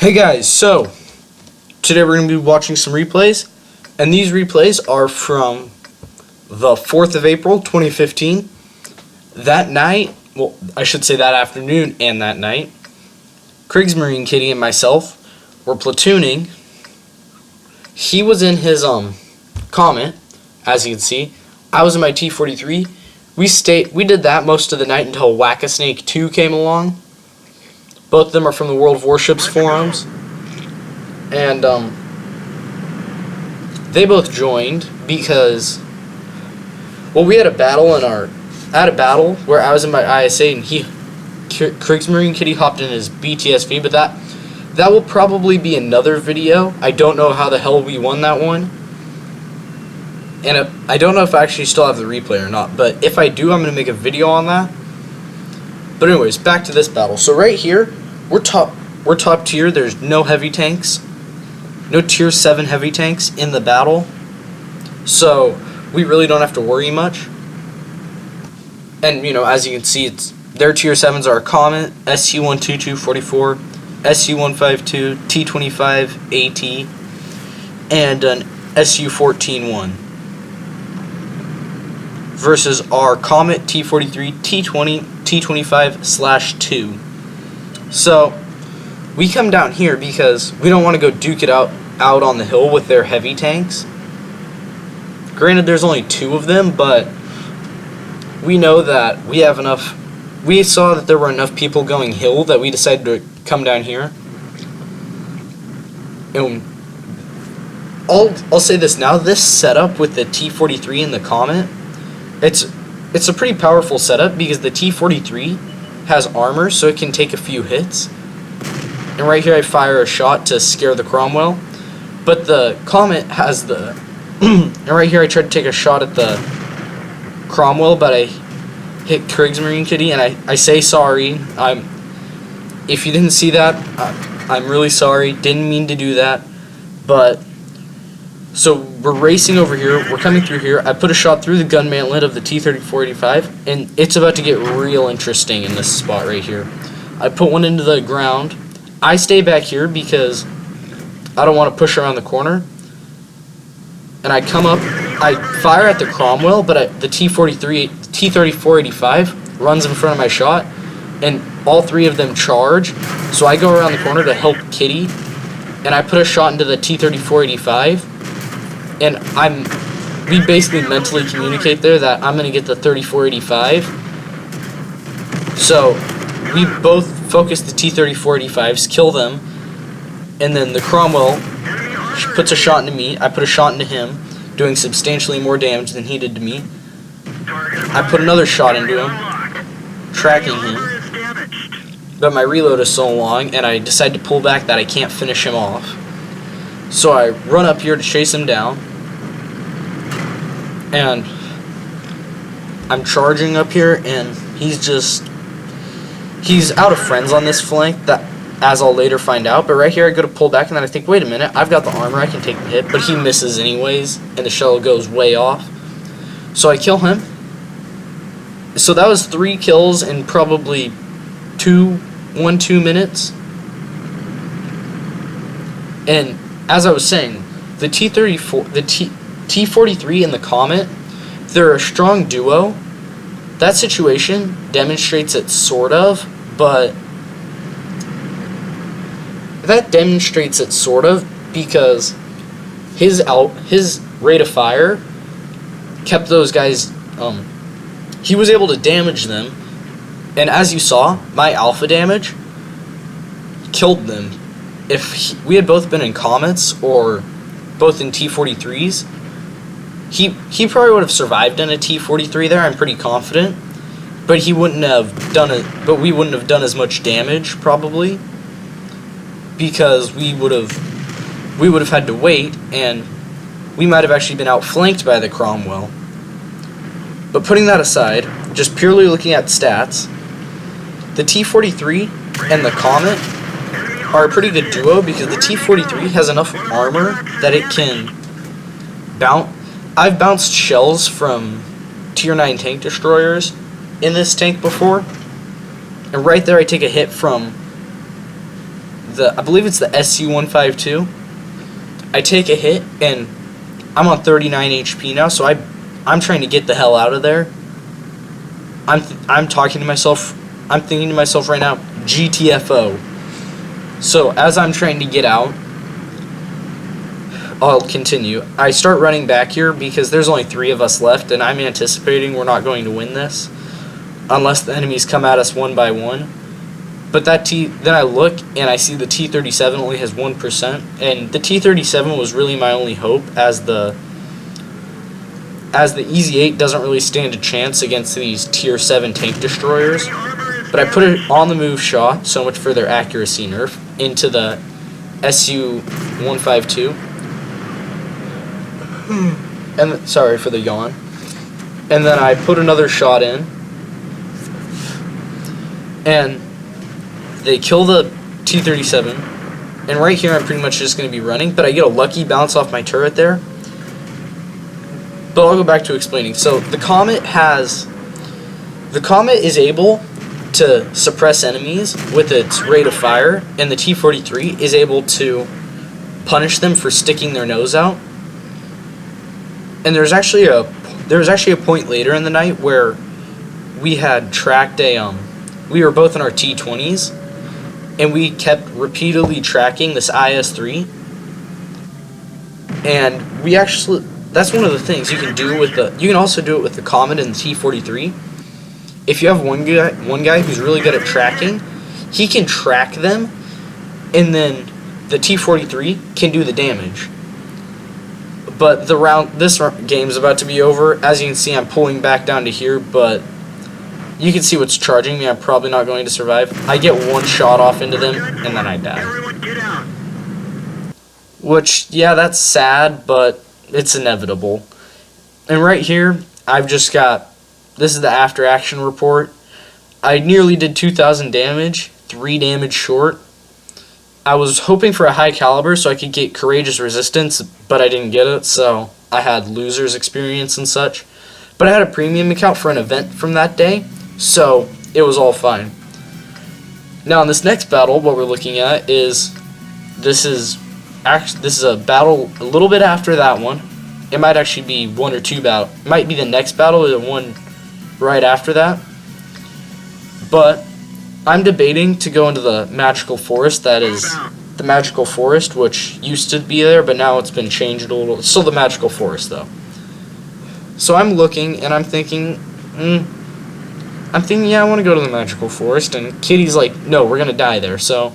Hey guys, so today we're going to be watching some replays, and these replays are from the 4th of April 2015. That night, well, I should say that afternoon and that night, Kriegsmarine Kitty and myself were platooning. He was in his Comet, as you can see. I was in my T-43. We did that most of the night until Whack-A-Snake 2 came along. Both of them are from the World of Warships forums, and they both joined because, well, we had a battle where I was in my ISA and Kriegsmarine Kitty hopped in his BTSV, but that will probably be another video. I don't know how the hell we won that one, and I don't know if I actually still have the replay or not, but if I do, I'm going to make a video on that. But anyways, back to this battle. So right here, we're top tier. There's no heavy tanks, no tier 7 heavy tanks in the battle, so we really don't have to worry much. And you know, as you can see, their tier 7s are Comet, SU-122-44, SU-152, T-25 AT, and an SU-14-1 versus our Comet, T-43, T-20, T-25/2. So we come down here because we don't want to go duke it out on the hill with their heavy tanks. Granted, there's only 2 of them, but we know that we have enough. We saw that there were enough people going hill that we decided to come down here. And I'll say this now: this setup with the T-43 and the Comet, it's a pretty powerful setup because the T-43 has armor, so it can take a few hits. And right here I fire a shot to scare the Cromwell. But the Comet has the... and right here I tried to take a shot at the Cromwell, but I hit Kriegsmarine Kitty, and I say sorry. If you didn't see that, I'm really sorry. Didn't mean to do that. But... so we're racing over here, we're coming through here. I put a shot through the gun mantlet of the T-34-85, and it's about to get real interesting in this spot right here. I put one into the ground. I stay back here because I don't want to push around the corner. And I come up, I fire at the Cromwell, but the T-34-85 runs in front of my shot, and all 3 of them charge. So I go around the corner to help Kitty, and I put a shot into the T-34-85. And we basically mentally communicate there that I'm going to get the 3485. So we both focus the T-3485s, kill them, and then the Cromwell puts a shot into me. I put a shot into him, doing substantially more damage than he did to me. I put another shot into him, tracking him, but my reload is so long, and I decide to pull back that I can't finish him off. So I run up here to chase him down, and I'm charging up here, and he's out of friends on this flank, that as I'll later find out. But right here I go to pull back, and then I think, wait a minute, I've got the armor, I can take the hit, but he misses anyways, and the shell goes way off. So I kill him. So that was 3 kills in probably 2 minutes. And as I was saying, the T-43 and the Comet, they're a strong duo. That situation demonstrates it sort of, but because his rate of fire kept those guys, he was able to damage them, and as you saw, my alpha damage killed them. If we had both been in Comets or both in T-43s, he probably would have survived in a T-43 there, I'm pretty confident, but he wouldn't have done it. But we wouldn't have done as much damage probably because we would have had to wait, and we might have actually been outflanked by the Cromwell. But putting that aside, just purely looking at stats, the T-43 and the Comet are a pretty good duo because the T-43 has enough armor that it can bounce. I've bounced shells from tier 9 tank destroyers in this tank before, and right there I take a hit from I believe it's the SC-152. I take a hit, and I'm on 39 HP now, so I'm trying to get the hell out of there. I'm talking to myself. I'm thinking to myself right now, GTFO. So as I'm trying to get out, I'll continue. I start running back here because there's only 3 of us left, and I'm anticipating we're not going to win this unless the enemies come at us one by one. But then I look and I see the T-37 only has 1%, and the T-37 was really my only hope, as the Easy 8 doesn't really stand a chance against these Tier 7 tank destroyers. But I put it on the move shot, so much for their accuracy nerf, into the SU-152. And sorry for the yawn. And then I put another shot in, and they kill the T-37. And right here I'm pretty much just going to be running, but I get a lucky bounce off my turret there. But I'll go back to explaining. So the Comet is able to suppress enemies with its rate of fire, and the T-43 is able to punish them for sticking their nose out. And there was actually a point later in the night where we had tracked we were both in our T-20s, and we kept repeatedly tracking this IS-3, and that's one of the things you can do with you can also do it with the Comet and the T-43. If you have one guy who's really good at tracking, he can track them, and then the T-43 can do the damage. But this game's about to be over. As you can see, I'm pulling back down to here, but you can see what's charging me. I'm probably not going to survive. I get one shot off into them, and then I die. Which, yeah, that's sad, but it's inevitable. And right here, I've just got, this is the after action report. I nearly did 2,000 damage, 3 damage short. I was hoping for a high caliber so I could get courageous resistance, but I didn't get it, so I had loser's experience and such. But I had a premium account for an event from that day, so it was all fine. Now in this next battle, what we're looking at is this is a battle a little bit after that one. It might actually be 1 or 2 battle. It might be the next battle or the one right after that. But I'm debating to go into the magical forest. That is the magical forest, which used to be there, but now it's been changed a little. It's still the magical forest though. So I'm looking and I'm thinking, yeah, I want to go to the magical forest, and Kitty's like, no, we're gonna die there. So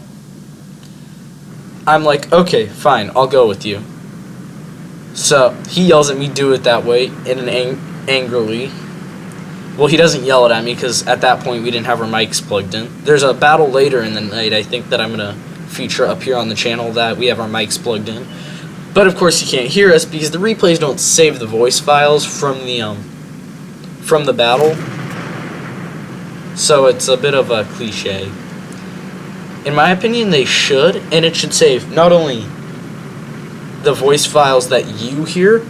I'm like, okay, fine, I'll go with you. So he yells at me, do it that way, angrily. Well, he doesn't yell it at me because at that point we didn't have our mics plugged in. There's a battle later in the night, I think, that I'm going to feature up here on the channel that we have our mics plugged in. But of course you can't hear us because the replays don't save the voice files from the battle. So it's a bit of a cliche. In my opinion, they should, and it should save not only the voice files that you hear,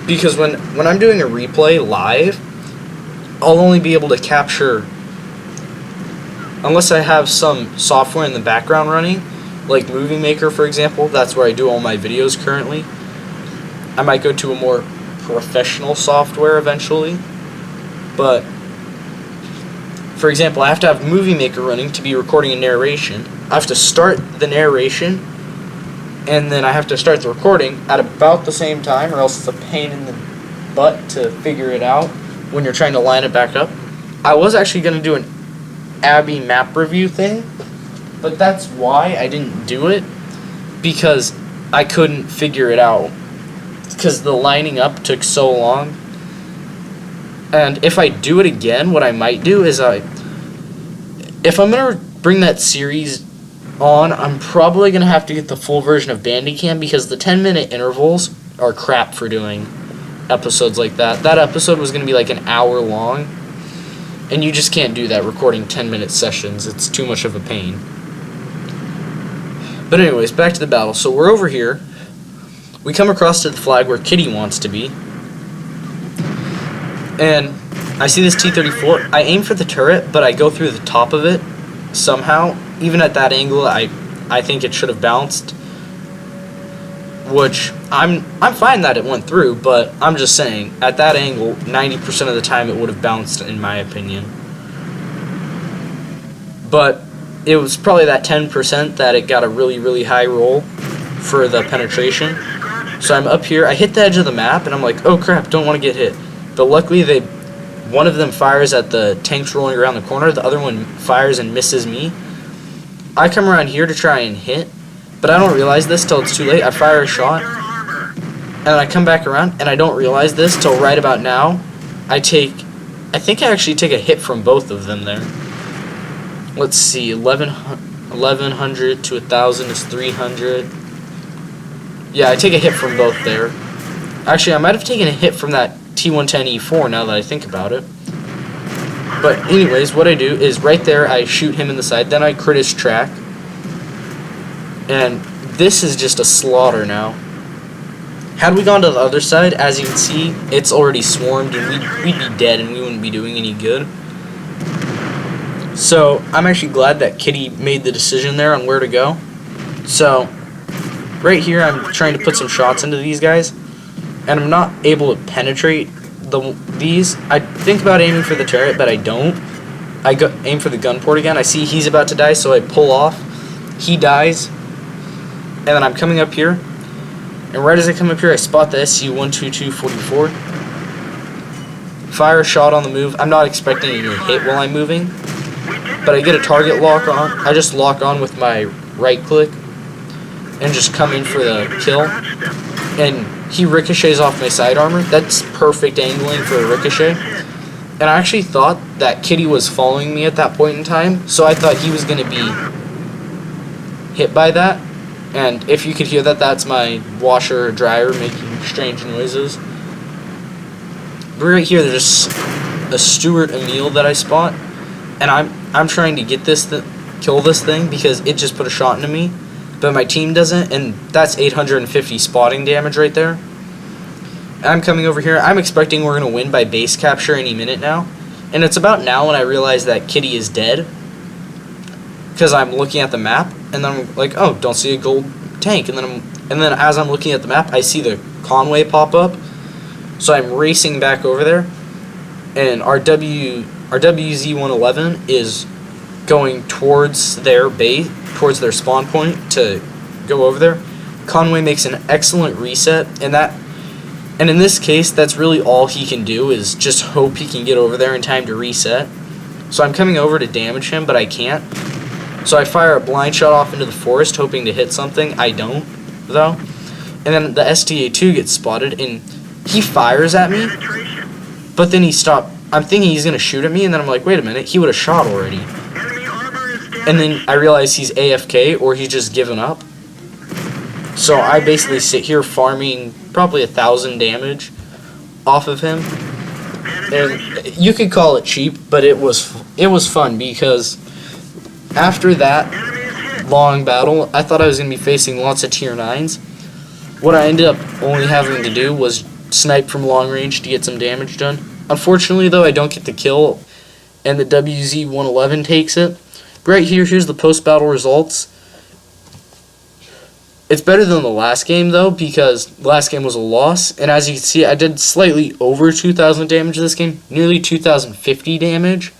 because when I'm doing a replay live, I'll only be able to capture, unless I have some software in the background running, like Movie Maker for example. That's where I do all my videos currently. I might go to a more professional software eventually, but for example, I have to have Movie Maker running to be recording a narration. I have to start the narration, and then I have to start the recording at about the same time, or else it's a pain in the butt to figure it out when you're trying to line it back up. I was actually going to do an Abbey map review thing, but that's why I didn't do it, because I couldn't figure it out, because the lining up took so long. And if I do it again, what I might do is if I'm going to bring that series on, I'm probably going to have to get the full version of Bandicam, because the 10-minute intervals are crap for doing episodes like that. That episode was going to be like an hour long, and you just can't do that recording 10-minute sessions. It's too much of a pain. But anyways, back to the battle. So we're over here. We come across to the flag where Kitty wants to be, and I see this T-34. I aim for the turret, but I go through the top of it somehow, even at that angle, I think it should have bounced. Which I'm fine that it went through, but I'm just saying at that angle, 90% of the time it would have bounced, in my opinion. But it was probably that 10% that it got a really, really high roll for the penetration. So I'm up here, I hit the edge of the map, and I'm like, oh crap, don't want to get hit. But luckily one of them fires at the tanks rolling around the corner, the other one fires and misses me. I come around here to try and hit, but I don't realize this till it's too late. I fire a shot, and I come back around, and I don't realize this till right about now. I think I actually take a hit from both of them there. Let's see, 1100 to 1000 is 300. Yeah, I take a hit from both there. Actually, I might have taken a hit from that T-110E4 now that I think about it. But anyways, what I do is right there, I shoot him in the side, then I crit his track. And this is just a slaughter now. Had we gone to the other side, as you can see, it's already swarmed and we'd be dead and we wouldn't be doing any good. So, I'm actually glad that Kitty made the decision there on where to go. So, right here I'm trying to put some shots into these guys, and I'm not able to penetrate these. I think about aiming for the turret, but I don't. I aim for the gun port again. I see he's about to die, so I pull off. He dies, and then I'm coming up here, and right as I come up here, I spot the SU-122-44. Fire a shot on the move. I'm not expecting any hit while I'm moving, but I get a target lock on. I just lock on with my right click and just come in for the kill, and he ricochets off my side armor. That's perfect angling for a ricochet. And I actually thought that Kitty was following me at that point in time, so I thought he was going to be hit by that. And if you could hear that, that's my washer or dryer making strange noises. But right here, there's a Stuart Emile that I spot, and I'm trying to get kill this thing because it just put a shot into me, but my team doesn't, and that's 850 spotting damage right there. And I'm coming over here. I'm expecting we're going to win by base capture any minute now, and it's about now when I realize that Kitty is dead, because I'm looking at the map, and then I'm like, oh, don't see a gold tank, and then as I'm looking at the map, I see the Conway pop up, so I'm racing back over there, and our WZ-111 is going towards their base, towards their spawn point to go over there. Conway makes an excellent reset, and in this case, that's really all he can do is just hope he can get over there in time to reset. So I'm coming over to damage him, but I can't. So I fire a blind shot off into the forest, hoping to hit something. I don't, though. And then the STA-2 gets spotted, and he fires at me, but then he stopped. I'm thinking he's going to shoot at me, and then I'm like, wait a minute, he would have shot already. And then I realize he's AFK, or he's just given up. So I basically sit here farming probably 1,000 damage off of him. And you could call it cheap, but it was fun, because after that long battle, I thought I was going to be facing lots of tier 9s. What I ended up only having to do was snipe from long range to get some damage done. Unfortunately, though, I don't get the kill, and the WZ-111 takes it. Right here, here's the post-battle results. It's better than the last game, though, because the last game was a loss. And as you can see, I did slightly over 2,000 damage this game. Nearly 2,050 damage.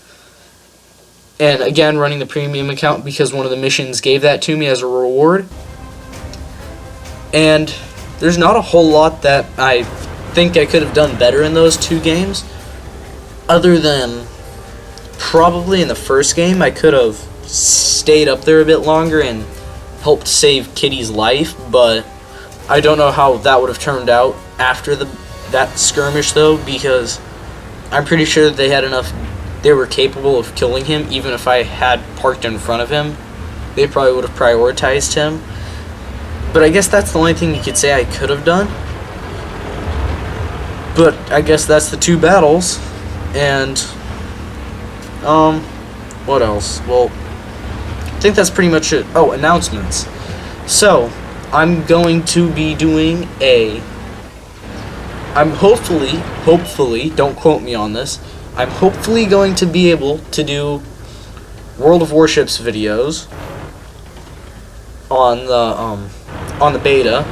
And again, running the premium account because one of the missions gave that to me as a reward. And there's not a whole lot that I think I could have done better in those two games. Other than probably in the first game, I could have stayed up there a bit longer and helped save Kitty's life, but I don't know how that would have turned out after that skirmish, though, because I'm pretty sure that they were capable of killing him, even if I had parked in front of him. They probably would have prioritized him. But I guess that's the only thing you could say I could have done. But I guess that's the two battles. And what else? Well, I think that's pretty much it. Oh, announcements. So, I'm going to be doing I'm hopefully, don't quote me on this, I'm hopefully going to be able to do World of Warships videos on the beta.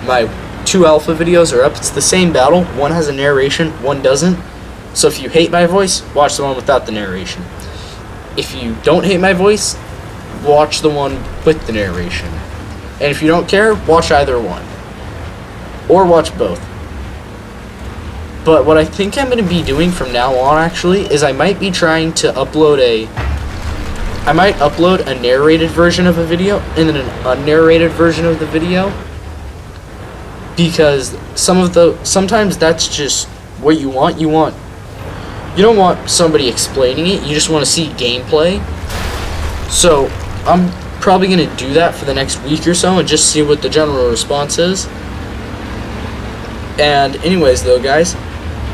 My 2 alpha videos are up. It's the same battle. One has a narration, one doesn't. So if you hate my voice, watch the one without the narration. If you don't hate my voice, watch the one with the narration. And if you don't care, watch either one. Or watch both. But what I think I'm going to be doing from now on, actually, is I might be trying to upload a narrated version of a video and then an unnarrated version of the video, because sometimes that's just what you want. You don't want somebody explaining it, you just want to see gameplay. So I'm probably going to do that for the next week or so and just see what the general response is. And anyways though, guys,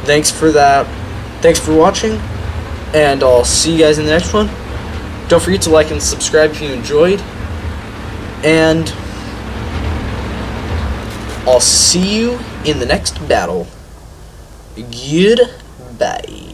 thanks for watching, and I'll see you guys in the next one. Don't forget to like and subscribe if you enjoyed, and I'll see you in the next battle. Goodbye.